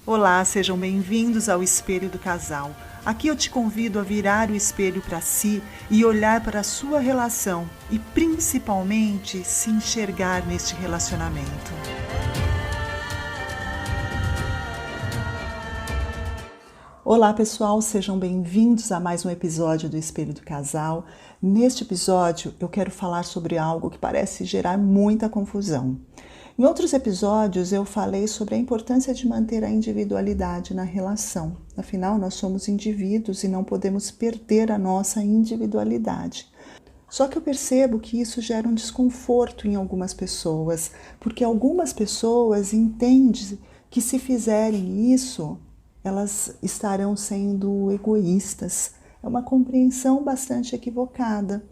Olá, sejam bem-vindos ao Espelho do Casal. Aqui eu te convido a virar o espelho para si e olhar para a sua relação e principalmente se enxergar neste relacionamento. Olá pessoal, sejam bem-vindos a mais um episódio do Espelho do Casal. Neste episódio eu quero falar sobre algo que parece gerar muita confusão. Em outros episódios eu falei sobre a importância de manter a individualidade na relação. Afinal, nós somos indivíduos e não podemos perder a nossa individualidade. Só que eu percebo que isso gera um desconforto em algumas pessoas, porque algumas pessoas entendem que se fizerem isso, elas estarão sendo egoístas. É uma compreensão bastante equivocada,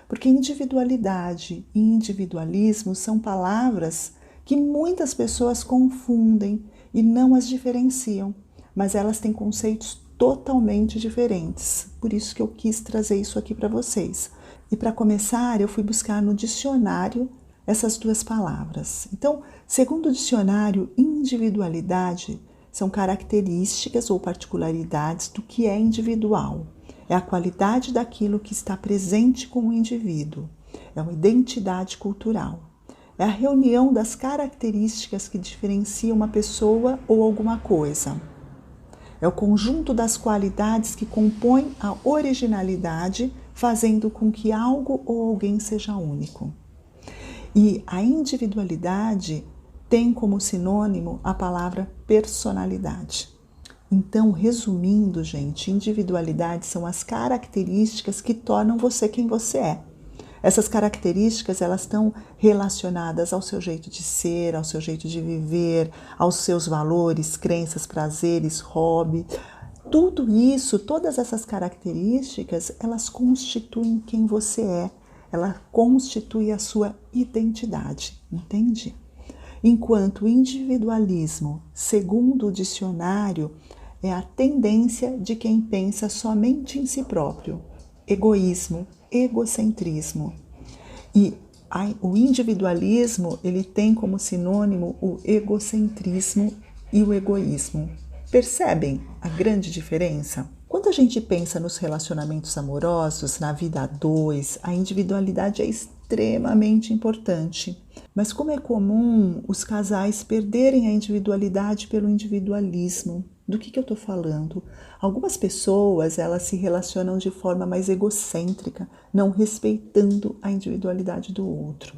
porque individualidade e individualismo são palavras que muitas pessoas confundem e não as diferenciam, mas elas têm conceitos totalmente diferentes. Por isso que eu quis trazer isso aqui para vocês. E para começar, eu fui buscar no dicionário essas duas palavras. Então, segundo o dicionário, individualidade são características ou particularidades do que é individual. É a qualidade daquilo que está presente com o indivíduo. É uma identidade cultural. É a reunião das características que diferenciam uma pessoa ou alguma coisa. É o conjunto das qualidades que compõem a originalidade, fazendo com que algo ou alguém seja único. E a individualidade tem como sinônimo a palavra personalidade. Então, resumindo, gente, individualidade são as características que tornam você quem você é. Essas características, elas estão relacionadas ao seu jeito de ser, ao seu jeito de viver, aos seus valores, crenças, prazeres, hobby. Tudo isso, todas essas características, elas constituem quem você é. Ela constitui a sua identidade, entende? Enquanto o individualismo, segundo o dicionário, é a tendência de quem pensa somente em si próprio. Egoísmo, egocentrismo. E o individualismo, ele tem como sinônimo o egocentrismo e o egoísmo. Percebem a grande diferença? Quando a gente pensa nos relacionamentos amorosos, na vida a dois, a individualidade é extremamente importante. Mas como é comum os casais perderem a individualidade pelo individualismo? Do que eu estou falando? Algumas pessoas, elas se relacionam de forma mais egocêntrica, não respeitando a individualidade do outro.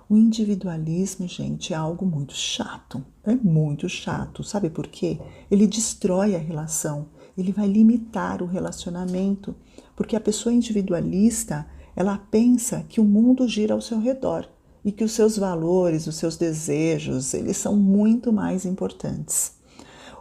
O individualismo, gente, é algo muito chato. É muito chato. Sabe por quê? Ele destrói a relação. Ele vai limitar o relacionamento. Porque a pessoa individualista, ela pensa que o mundo gira ao seu redor. E que os seus valores, os seus desejos, eles são muito mais importantes.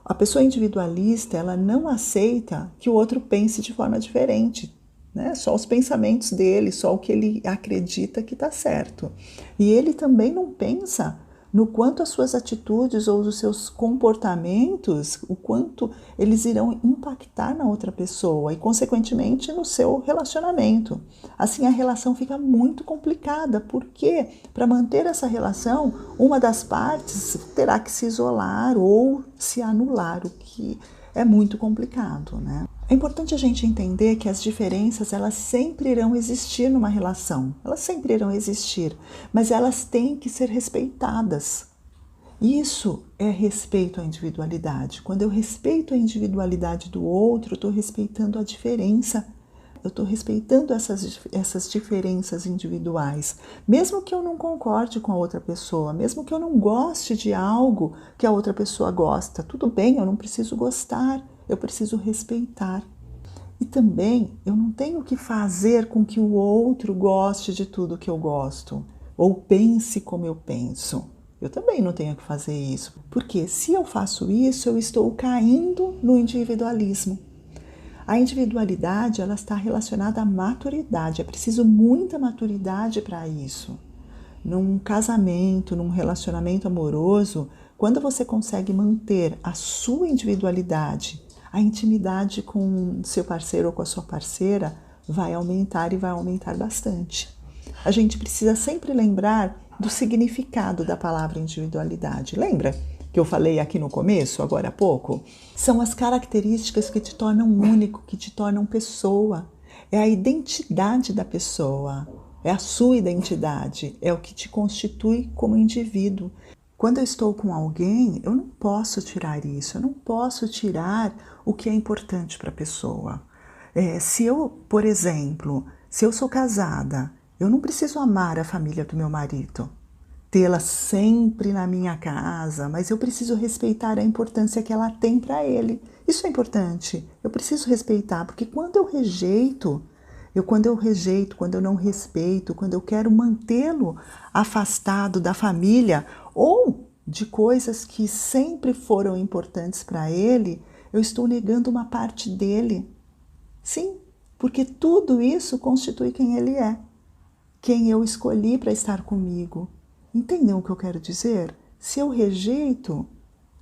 A pessoa individualista, ela não aceita que o outro pense de forma diferente, né? Só os pensamentos dele, só o que ele acredita que está certo. E ele também não pensa no quanto as suas atitudes ou os seus comportamentos, o quanto eles irão impactar na outra pessoa e, consequentemente, no seu relacionamento. Assim, a relação fica muito complicada, porque para manter essa relação, uma das partes terá que se isolar ou se anular, o que é muito complicado, né? É importante a gente entender que as diferenças, elas sempre irão existir numa relação. Elas sempre irão existir, mas elas têm que ser respeitadas. Isso é respeito à individualidade. Quando eu respeito a individualidade do outro, eu estou respeitando a diferença. Eu estou respeitando essas diferenças individuais. Mesmo que eu não concorde com a outra pessoa, mesmo que eu não goste de algo que a outra pessoa gosta, tudo bem, eu não preciso gostar. Eu preciso respeitar. E também eu não tenho que fazer com que o outro goste de tudo que eu gosto ou pense como eu penso. Eu também não tenho que fazer isso, porque se eu faço isso, eu estou caindo no individualismo. A individualidade, ela está relacionada à maturidade. É preciso muita maturidade para isso. Num casamento, num relacionamento amoroso, quando você consegue manter a sua individualidade, a intimidade com seu parceiro ou com a sua parceira vai aumentar e vai aumentar bastante. A gente precisa sempre lembrar do significado da palavra individualidade. Lembra que eu falei aqui no começo, agora há pouco, são as características que te tornam único, que te tornam pessoa. É a identidade da pessoa, é a sua identidade, é o que te constitui como indivíduo. Quando eu estou com alguém, eu não posso tirar isso, eu não posso tirar o que é importante para a pessoa. Se eu, por exemplo, se eu sou casada, eu não preciso amar a família do meu marido, tê-la sempre na minha casa, mas eu preciso respeitar a importância que ela tem para ele. Isso é importante, eu preciso respeitar, porque quando eu não respeito, quando eu quero mantê-lo afastado da família ou de coisas que sempre foram importantes para ele, eu estou negando uma parte dele. Sim, porque tudo isso constitui quem ele é, quem eu escolhi para estar comigo. Entendem o que eu quero dizer? Se eu rejeito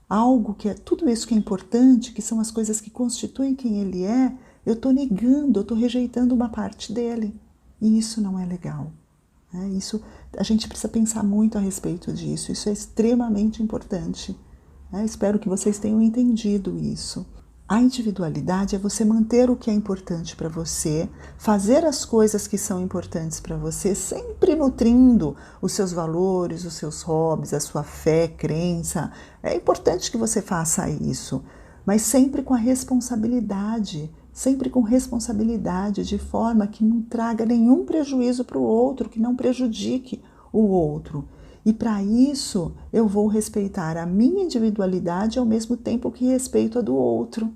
algo que é tudo isso que é importante, que são as coisas que constituem quem ele é, eu estou negando, eu estou rejeitando uma parte dele. E isso não é legal. Isso, a gente precisa pensar muito a respeito disso. Isso é extremamente importante. Espero que vocês tenham entendido isso. A individualidade é você manter o que é importante para você, fazer as coisas que são importantes para você, sempre nutrindo os seus valores, os seus hobbies, a sua fé, crença. É importante que você faça isso, mas sempre com a responsabilidade, de forma que não traga nenhum prejuízo para o outro, que não prejudique o outro. E para isso, eu vou respeitar a minha individualidade ao mesmo tempo que respeito a do outro.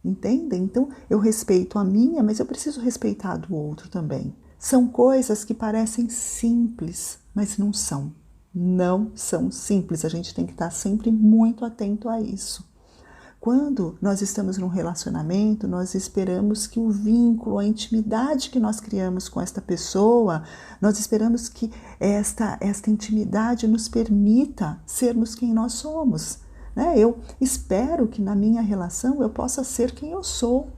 Entendem? Então, eu respeito a minha, mas eu preciso respeitar a do outro também. São coisas que parecem simples, mas não são. Não são simples. A gente tem que estar sempre muito atento a isso. Quando nós estamos num relacionamento, nós esperamos que o vínculo, a intimidade que nós criamos com esta pessoa, nós esperamos que esta intimidade nos permita sermos quem nós somos. Eu espero que na minha relação eu possa ser quem eu sou,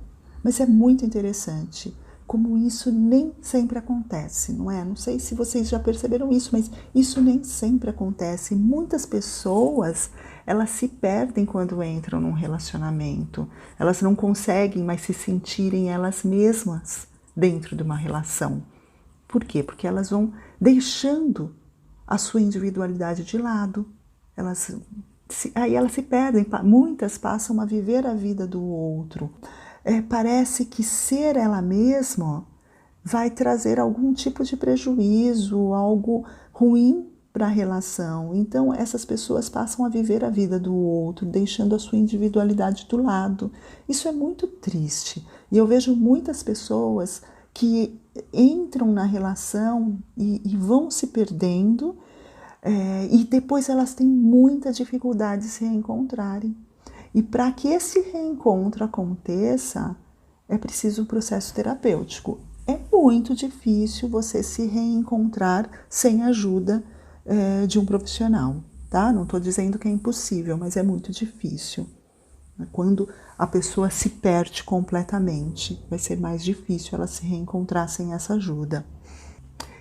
mas é muito interessante como isso nem sempre acontece, não é? Não sei se vocês já perceberam isso, mas isso nem sempre acontece. Muitas pessoas, elas se perdem quando entram num relacionamento. Elas não conseguem mais se sentirem elas mesmas dentro de uma relação. Por quê? Porque elas vão deixando a sua individualidade de lado. Aí elas se perdem. Muitas passam a viver a vida do outro. Parece que ser ela mesma vai trazer algum tipo de prejuízo, algo ruim para a relação. Então, essas pessoas passam a viver a vida do outro, deixando a sua individualidade do lado. Isso é muito triste. E eu vejo muitas pessoas que entram na relação e vão se perdendo, e depois elas têm muita dificuldade de se reencontrarem. E para que esse reencontro aconteça, é preciso um processo terapêutico. É muito difícil você se reencontrar sem a ajuda de um profissional, tá? Não estou dizendo que é impossível, mas é muito difícil. Quando a pessoa se perde completamente, vai ser mais difícil ela se reencontrar sem essa ajuda.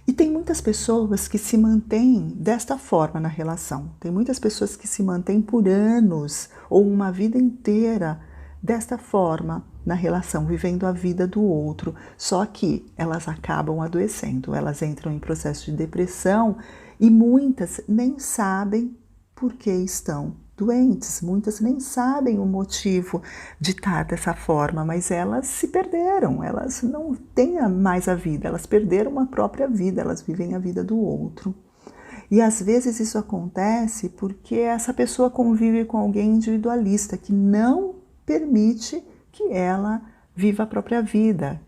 E tem muitas pessoas que se mantêm desta forma na relação. Tem muitas pessoas que se mantêm por anos ou uma vida inteira desta forma na relação, vivendo a vida do outro. Só que elas acabam adoecendo, elas entram em processo de depressão e muitas nem sabem por que estão doentes. Muitas nem sabem o motivo de estar dessa forma, mas elas se perderam, elas não têm mais a vida, elas perderam a própria vida, elas vivem a vida do outro. E às vezes isso acontece porque essa pessoa convive com alguém individualista, que não permite que ela viva a própria vida,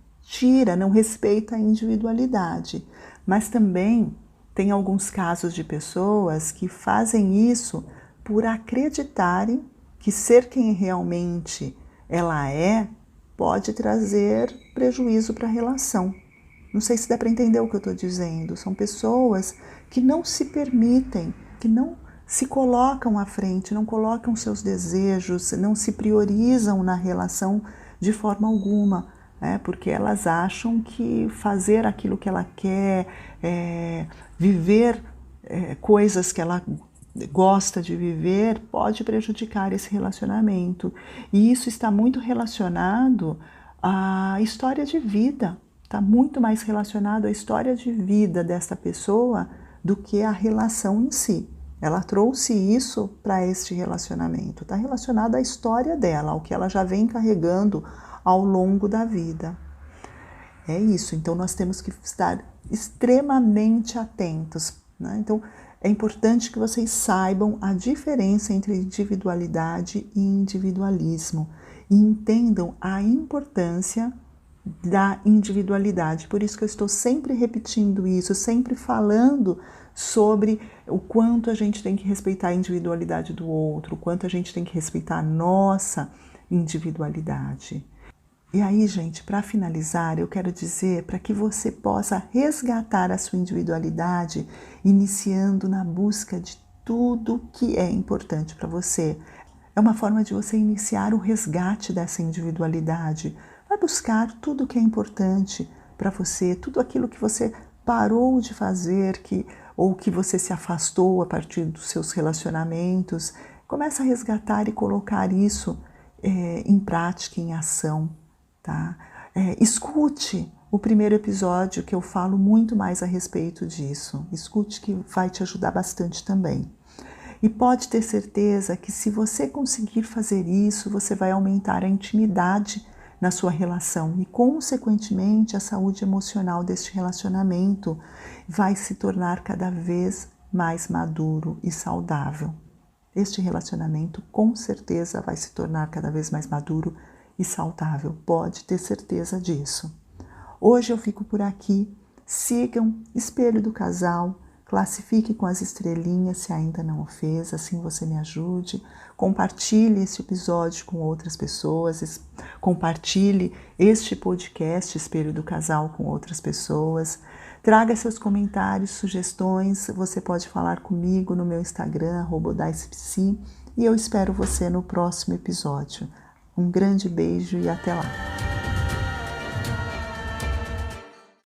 não respeita a individualidade. Mas também tem alguns casos de pessoas que fazem isso por acreditarem que ser quem realmente ela é pode trazer prejuízo para a relação. Não sei se dá para entender o que eu estou dizendo. São pessoas que não se permitem, que não se colocam à frente, não colocam seus desejos, não se priorizam na relação de forma alguma, porque elas acham que fazer aquilo que ela quer, viver coisas que ela gosta de viver pode prejudicar esse relacionamento. E isso está muito relacionado à história de vida, está muito mais relacionado à história de vida dessa pessoa do que à relação em si. Ela trouxe isso para este relacionamento, está relacionado à história dela, ao que ela já vem carregando ao longo da vida. É isso, então nós temos que estar extremamente atentos, né? Então é importante que vocês saibam a diferença entre individualidade e individualismo e entendam a importância da individualidade. Por isso que eu estou sempre repetindo isso, sempre falando sobre o quanto a gente tem que respeitar a individualidade do outro, o quanto a gente tem que respeitar a nossa individualidade. E aí, gente, para finalizar, eu quero dizer para que você possa resgatar a sua individualidade, iniciando na busca de tudo que é importante para você. É uma forma de você iniciar o resgate dessa individualidade. Vai buscar tudo que é importante para você, tudo aquilo que você parou de fazer, ou que você se afastou a partir dos seus relacionamentos. Começa a resgatar e colocar isso em prática, em ação. Tá? Escute o primeiro episódio que eu falo muito mais a respeito disso. Escute que vai te ajudar bastante também. E pode ter certeza que se você conseguir fazer isso, você vai aumentar a intimidade na sua relação e, consequentemente, a saúde emocional deste relacionamento vai se tornar cada vez mais maduro e saudável. Este relacionamento, com certeza, vai se tornar cada vez mais maduro e saudável, pode ter certeza disso. Hoje eu fico por aqui. Sigam Espelho do Casal, classifique com as estrelinhas se ainda não o fez, assim você me ajude. Compartilhe esse episódio com outras pessoas, compartilhe este podcast Espelho do Casal com outras pessoas. Traga seus comentários, sugestões, você pode falar comigo no meu Instagram, @odaicepsi, e eu espero você no próximo episódio. Um grande beijo e até lá!